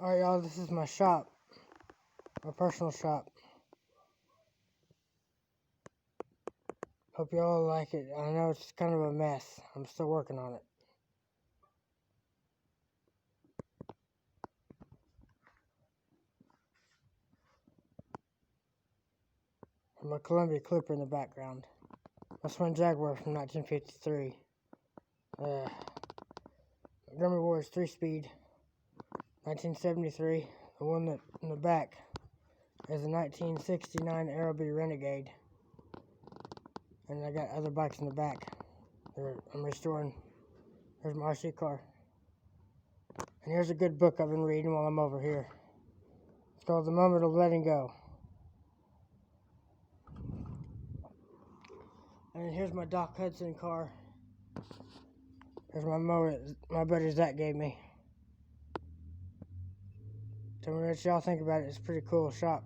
Alright, y'all, this is my shop. My personal shop. Hope y'all like it. I know it's kind of a mess. I'm still working on it. And my Columbia Clipper in the background. My Swin Jaguar from 1953. Montgomery Ward's 3-speed. 1973. The one that in the back is a 1969 Aerobee Renegade. And I got other bikes in the back. I'm restoring. There's my RC car. And here's a good book I've been reading while I'm over here. It's called The Moment of Letting Go. And here's my Doc Hudson car. Here's my mower my buddy Zach gave me. Tell me what y'all think about it. It's a pretty cool shop.